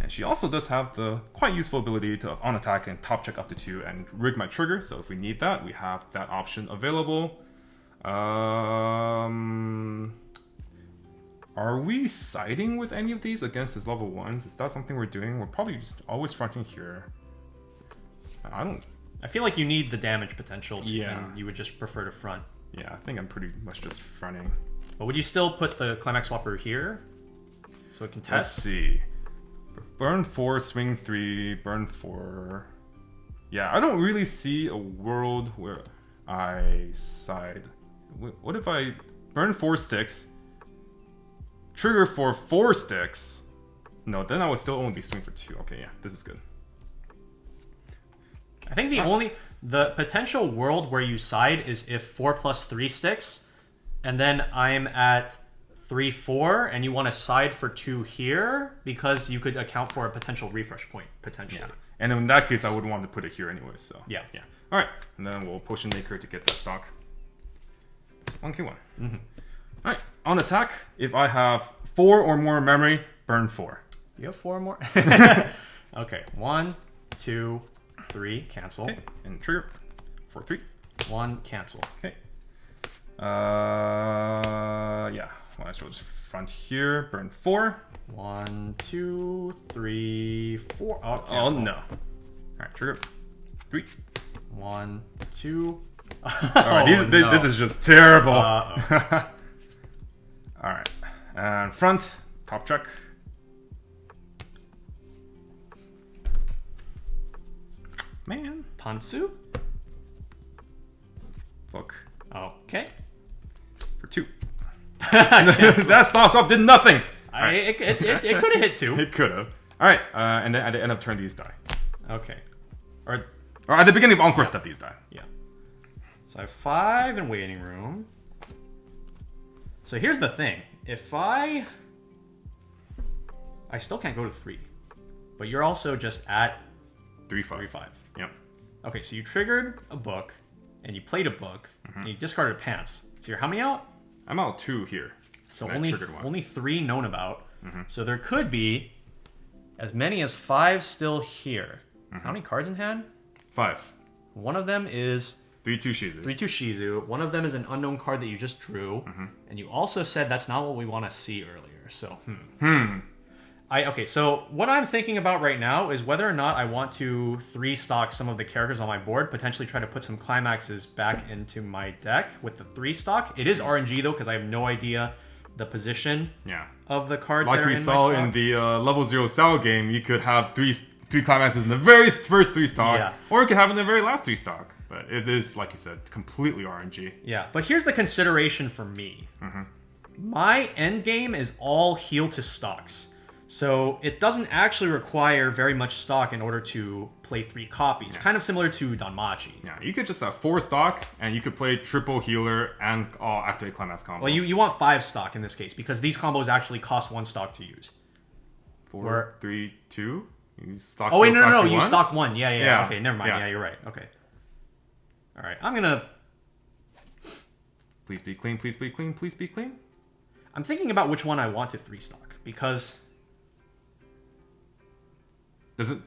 And she also does have the quite useful ability to on attack and top check up to 2 and rig my trigger. So if we need that, we have that option available. Are we siding with any of these against his level 1s? Is that something we're doing? We're probably just always fronting here. I feel like you need the damage potential, Yeah. and you would just prefer to front. Yeah, I think I'm pretty much just fronting. But would you still put the Climax Swapper here? So it can Let's test? see. Burn 4, swing 3, burn 4. Yeah, I don't really see a world where I side. What if I burn 4 sticks, trigger for 4 sticks? No, then I would still only be swing for 2. Okay, yeah, this is good. I think the potential world where you side is if 4 plus 3 sticks, and then I'm at 3-4, and you want to side for 2 here, because you could account for a potential refresh point, potentially. Yeah. And in that case, I would want to put it here anyway, so. Yeah. Alright, and then we'll Potion Maker to get that stock. 1k1. Alright, on attack, if I have 4 or more memory, burn 4. You have 4 more? Okay, 1, 2, 3, cancel. Okay, and trigger. 4-3. 1, cancel. Okay. Yeah. Well, I should just front here. Burn 4. 1, 2, 3, 4. Oh, Oh cancel. no. Alright, trigger. 3. 1, 2. Alright, no. this is just terrible. Uh-oh. Alright. And front. Top check. Man. Pantsu? Look. Okay. For 2. That stop swap did nothing. It could have hit 2. It could have. Alright, and then at the end of turn, these die. Okay. Or at the beginning of Encore step, these die. yeah. So I have 5 in waiting room. So here's the thing. If I still can't go to 3. But you're also just at 3-5. 3-5. Yep. Okay, so you triggered a book, and you played a book, and you discarded pants. So you're how many out? I'm out 2 here. So And I triggered 1. only 3 known about. So there could be as many as 5 still here. How many cards in hand? 5. One of them is 3-2 Shizu. 3-2 Shizu. One of them is an unknown card that you just drew. And you also said that's not what we want to see earlier. So, okay, so what I'm thinking about right now is whether or not I want to 3-stock some of the characters on my board, potentially try to put some Climaxes back into my deck with the 3-stock. It is RNG though, because I have no idea the position of the cards Like that are we in saw my stock. in the level 0 Cell game, you could have 3 Climaxes in the very first 3 stock, or you could have in the very last 3 stock. But it is, like you said, completely RNG. Yeah, but here's the consideration for me. My end game is all heal to stocks. So it doesn't actually require very much stock in order to play 3 copies. Kind of similar to Danmachi. Yeah, you could just have 4 stock, and you could play triple healer and activate Climax combo. Well, you want 5 stock in this case, because these combos actually cost 1 stock to use. 4, 3, 2. You stock. Oh wait, no, back to you 1? stock 1. Yeah. Okay, never mind. Yeah. Yeah, you're right. Okay. All right, I'm gonna. Please be clean. Please be clean. Please be clean. I'm thinking about which one I want to 3-stock, because Does it?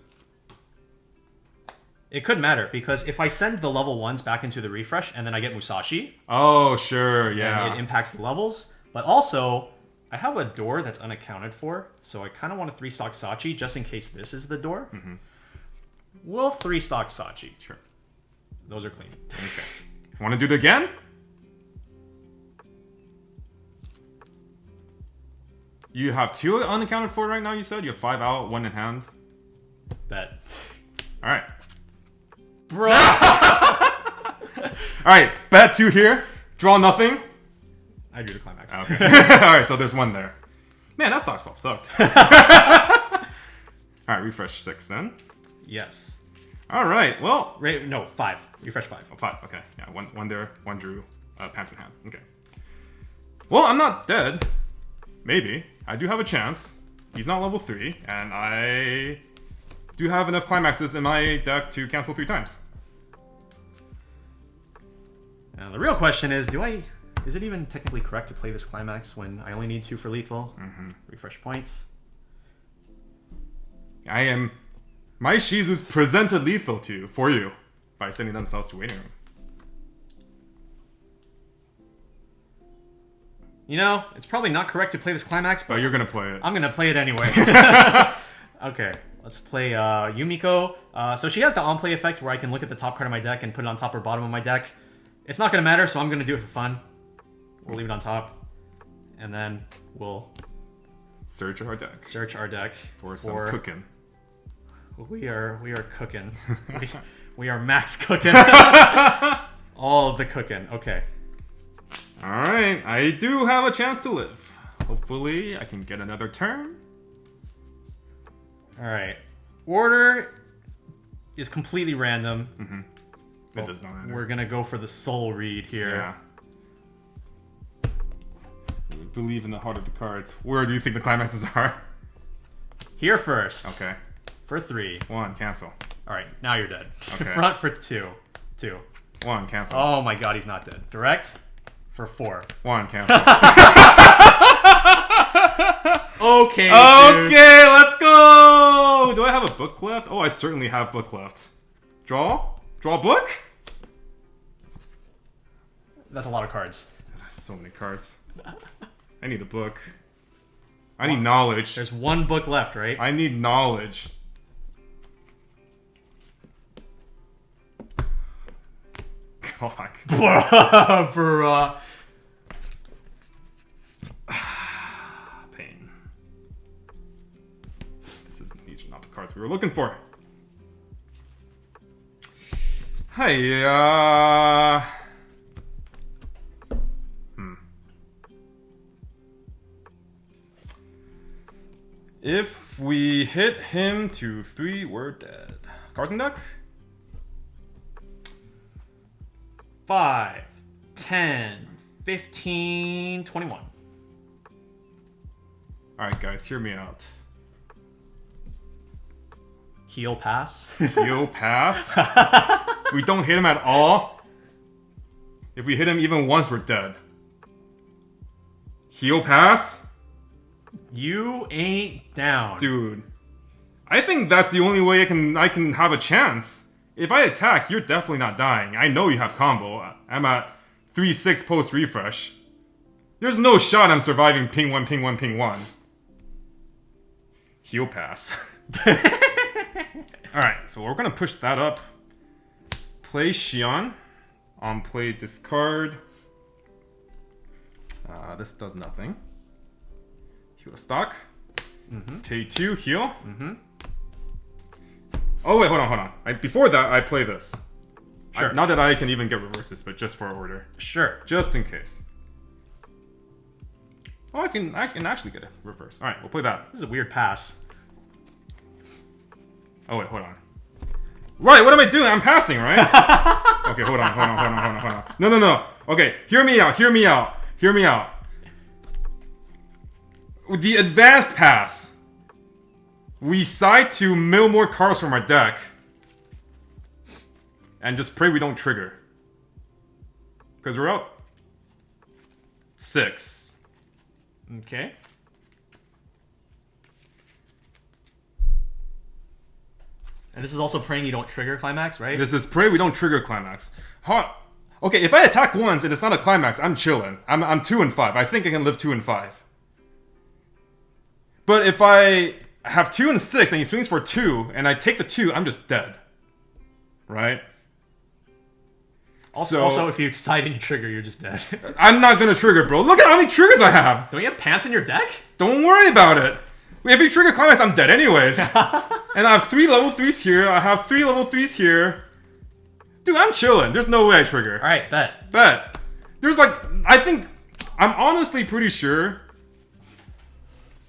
it could matter, because if I send the level 1s back into the refresh and then I get Musashi, Oh, sure. then Yeah. it impacts the levels. But also, I have a door that's unaccounted for, so I kind of want to 3-stock Sachi just in case this is the door. We'll 3-stock Sachi. Sure. Those are clean. Okay. Want to do it again? You have 2 unaccounted for right now, you said? You have 5 out, 1 in hand. Bet. Alright. Bro! Alright, bet 2 here. Draw nothing. I drew the climax. Okay. Alright, so there's 1 there. Man, that stock swap sucked. Alright, refresh 6 then. Yes. Alright, well... No, 5. Refresh 5. Oh, 5, okay. Yeah, one there, 1 drew. Pants in hand. Okay. Well, I'm not dead. Maybe. I do have a chance. He's not level 3, and I do have enough climaxes in my deck to cancel 3 times. Now, the real question is, is it even technically correct to play this climax when I only need 2 for lethal? Refresh points. My Shizus presented lethal for you by sending themselves to waiting room. You know, it's probably not correct to play this climax, but you're gonna play it. I'm gonna play it anyway. Okay, let's play Yumiko. So she has the on-play effect where I can look at the top card of my deck and put it on top or bottom of my deck. It's not gonna matter, so I'm gonna do it for fun. We'll leave it on top, and then we'll search our deck. Search our deck for some cooking. We are cooking. we are max cooking. All of the cooking. Okay. Alright, I do have a chance to live. Hopefully, I can get another turn. Alright. Order is completely random. It does not matter. We're gonna go for the soul read here. Yeah. We believe in the heart of the cards. Where do you think the climaxes are? Here first. Okay. For 3. 1, cancel. Alright, now you're dead. Okay. Front for 2. 2. 1, cancel. Oh my god, he's not dead. Direct for 4. 1, cancel. Okay, dude. Okay, let's go! Do I have a book left? Oh, I certainly have book left. Draw? Draw book? That's a lot of cards. That's so many cards. I need a book. I need knowledge. There's 1 book left, right? I need knowledge. God. Bruh. Pain. These are not the cards we were looking for. Hey, If we hit him to 3, we're dead. Cards in deck? 5, 10, 15, 21. Alright, guys, hear me out. Heal pass. Heal pass? We don't hit him at all? If we hit him even once, we're dead. Heal pass? You ain't down. Dude. I think that's the only way I can have a chance. If I attack, you're definitely not dying. I know you have combo. I'm at 3-6 post refresh. There's no shot I'm surviving ping 1, ping 1, ping 1. Heal pass. Alright, so we're gonna push that up. Play Xion. On play discard. This does nothing. Heal a stock. K2, heal. Oh wait, hold on. Before that, I play this. Sure. Not that I can even get reverses, but just for order. Sure. Just in case. Oh, I can actually get a reverse. Alright, we'll play that. This is a weird pass. Oh wait, hold on. Right, what am I doing? I'm passing, right? Okay, hold on. No. Okay, hear me out. With the advanced pass, we decide to mill more cards from our deck. And just pray we don't trigger. Because we're up 6. Okay. And this is also praying you don't trigger Climax, right? This is pray we don't trigger Climax. Okay, if I attack once and it's not a Climax, I'm chilling. I'm 2 and 5. I think I can live 2 and 5. But if I have 2 and 6 and he swings for 2 and I take the 2, I'm just dead. Right? Also, if you decide any trigger, you're just dead. I'm not gonna trigger, bro. Look at how many triggers I have. Don't you have pants in your deck? Don't worry about it. If you trigger Climax, I'm dead anyways. And I have 3 level 3s here. I have 3 level 3s here. Dude, I'm chilling. There's no way I trigger. All right, bet. There's I'm honestly pretty sure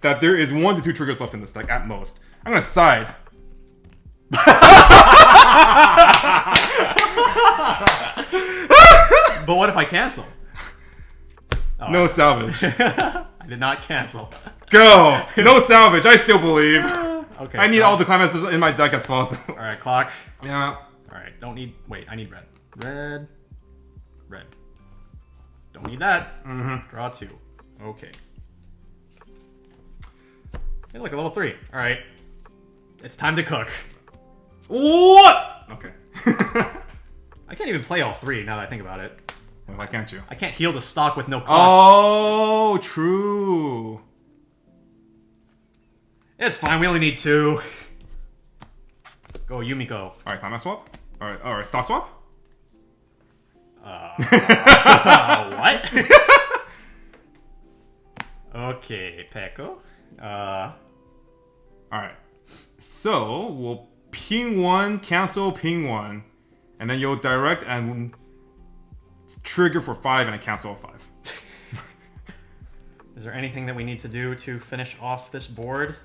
that there is 1 to 2 triggers left in this deck at most. I'm gonna side. But what if I cancel? Oh. No salvage. I did not cancel. Go! No salvage, I still believe. Okay. I need all the Climaxes in my deck as possible. Alright, clock. Yeah. Alright, don't need... Wait, I need red. Red. Don't need that. Draw 2. Okay. Hey, look, a level 3. Alright. It's time to cook. What? Okay. I can't even play all 3 now that I think about it. Why can't you? I can't heal the stock with no clock. Oh, true. It's fine, we only need 2. Go, Yumiko. Alright, Climax swap? Alright, stock swap? What? Okay, Peko. Alright. So, we'll ping 1, cancel, ping 1. And then you'll direct and trigger for 5 and a cancel of 5. Is there anything that we need to do to finish off this board?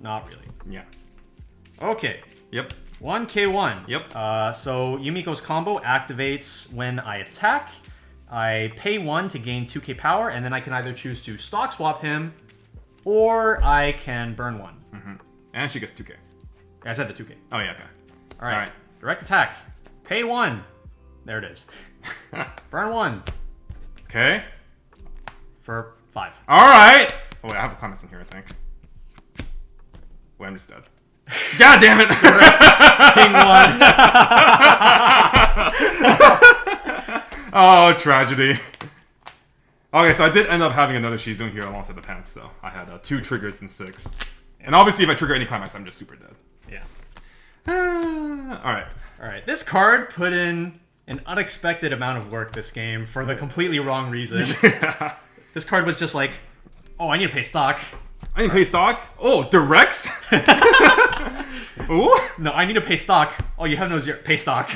Not really. Yeah. Okay. Yep. 1k1. Yep. So Yumiko's combo activates when I attack. I pay 1 to gain 2k power, and then I can either choose to stock swap him, or I can burn 1. And she gets 2k. I said the 2k. Oh, yeah, okay. Alright. Direct attack. Pay 1. There it is. Burn 1. Okay. For 5. Alright! Oh, wait, I have a Climax in here, I think. Wait, I'm just dead. God damn it! Ping 1. Oh, tragedy. Okay, so I did end up having another Shizune here alongside the pants, so I had 2 triggers and 6. And obviously, if I trigger any Climax, I'm just super dead. Yeah. Alright. This card put in an unexpected amount of work this game for the completely wrong reason. Yeah. This card was just like, oh, I need to pay stock. I need to pay stock? Oh, directs? Ooh? No, I need to pay stock. Oh, you have no zero. Pay stock.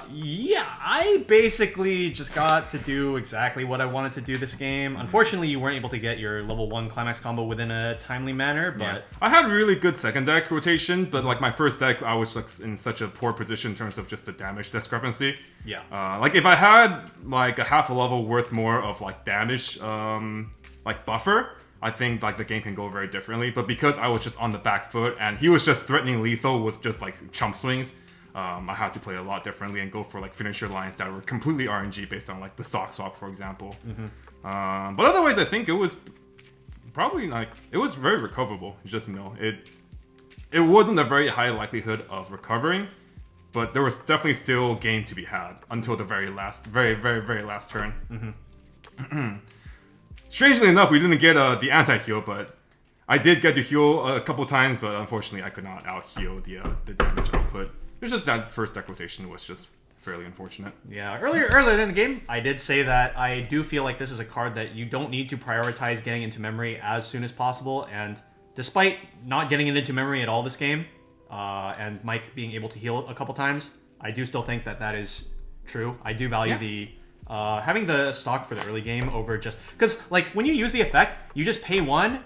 Yeah, I basically just got to do exactly what I wanted to do this game. Unfortunately, you weren't able to get your level 1 Climax combo within a timely manner, but... Yeah. I had really good second deck rotation, but like my first deck, I was like in such a poor position in terms of just the damage discrepancy. Yeah. Like if I had like a half a level worth more of like damage, like buffer, I think like the game can go very differently. But because I was just on the back foot and he was just threatening lethal with just like chump swings, I had to play a lot differently and go for like finisher lines that were completely RNG based on like the stock swap, for example. But otherwise, I think it was probably like it was very recoverable. Just it wasn't a very high likelihood of recovering, but there was definitely still game to be had until the very last turn. Strangely enough, we didn't get the anti-heal, but I did get to heal a couple times, but unfortunately I could not out-heal the damage output. It's just that first deck rotation was just fairly unfortunate. Yeah, earlier in the game, I did say that I do feel like this is a card that you don't need to prioritize getting into memory as soon as possible, and despite not getting it into memory at all this game, and Mike being able to heal a couple times, I do still think that is true. I do value the having the stock for the early game over just... Because, like, when you use the effect, you just pay 1,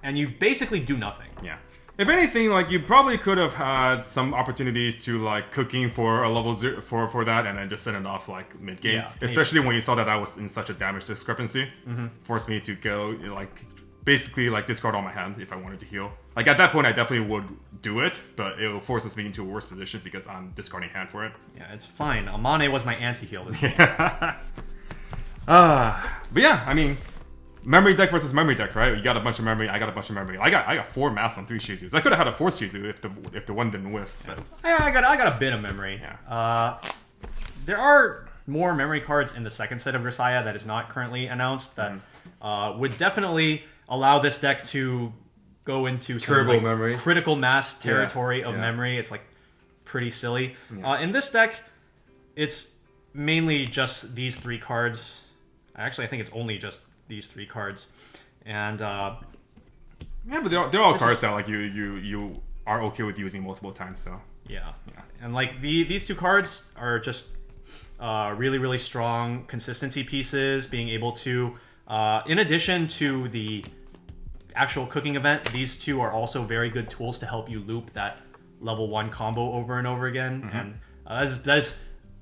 and you basically do nothing. Yeah. If anything, like, you probably could have had some opportunities to, like, cooking for a level 0 for that, and then just send it off, like, mid-game. Yeah, especially when you saw that I was in such a damage discrepancy. Forced me to go, like, basically, like, discard all my hand if I wanted to heal. Like, at that point, I definitely would do it, but it forces me into a worse position because I'm discarding hand for it. Yeah, it's fine. Amane was my anti-heal this game. But yeah, I mean... Memory deck versus memory deck, right? You got a bunch of memory, I got a bunch of memory. I got 4 mass on 3 Shizus. I could have had a 4th Shizu if the one didn't whiff. But... Yeah, I got a bit of memory. Yeah. There are more memory cards in the second set of Grisaia that is not currently announced that would definitely allow this deck to go into some, turbo like, memory, critical mass territory of memory. It's like pretty silly. Yeah. In this deck, it's mainly just these 3 cards. Actually, I think it's only just these 3 cards. And yeah, but they're all cards that like you are okay with using multiple times. So yeah. And like these 2 cards are just really, really strong consistency pieces. Being able to, in addition to the actual cooking event, these 2 are also very good tools to help you loop that level 1 combo over and over again. And that is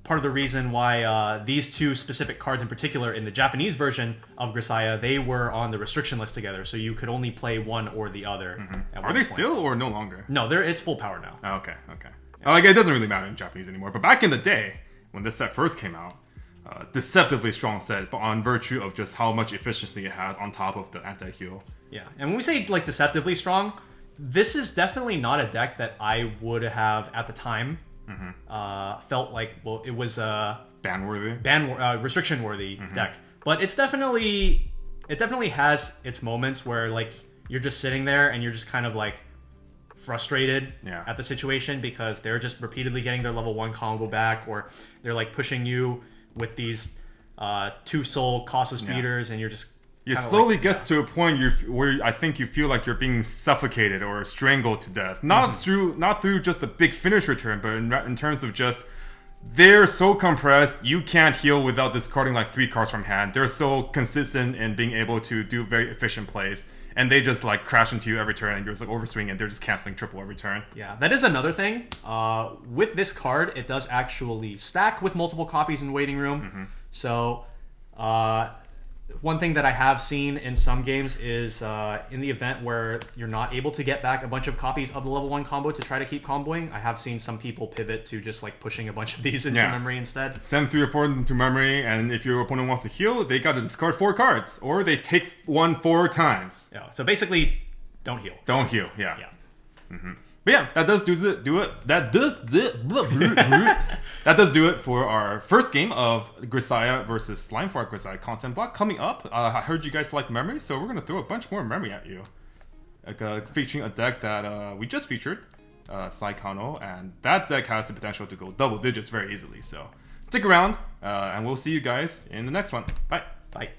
part of the reason why these 2 specific cards in particular in the Japanese version of Grisaia, they were on the restriction list together, so you could only play one or the other. Are they still or no longer? No, it's full power now. Oh, okay. Like it doesn't really matter in Japanese anymore. But back in the day, when this set first came out, deceptively strong set, but on virtue of just how much efficiency it has on top of the anti-heal. Yeah, and when we say like deceptively strong, this is definitely not a deck that I would have at the time felt like, well, it was a restriction worthy deck. But it definitely has its moments where like you're just sitting there and you're just kind of like frustrated at the situation because they're just repeatedly getting their level 1 combo back, or they're like pushing you with these 2 soul costless beaters, and you're just it slowly gets to a point where I think you feel like you're being suffocated or strangled to death. Not through just a big finish return, but in terms of just they're so compressed, you can't heal without discarding like 3 cards from hand. They're so consistent in being able to do very efficient plays, and they just like crash into you every turn, and you're just like overswinging, and they're just canceling triple every turn. Yeah, that is another thing. With this card, it does actually stack with multiple copies in waiting room. So one thing that I have seen in some games is in the event where you're not able to get back a bunch of copies of the level 1 combo to try to keep comboing, I have seen some people pivot to just like pushing a bunch of these into memory instead. Send 3 or 4 into memory, and if your opponent wants to heal, they got to discard 4 cards, or they take 1 4 times. Yeah. So basically, don't heal. Don't heal. Yeah. But yeah, that does do it. That does do it for our first game of Grisaia versus Slimefart Grisaia content block. Coming up, I heard you guys like memory, so we're gonna throw a bunch more memory at you. Like featuring a deck that we just featured, Saikano, and that deck has the potential to go double digits very easily. So stick around, and we'll see you guys in the next one. Bye. Bye.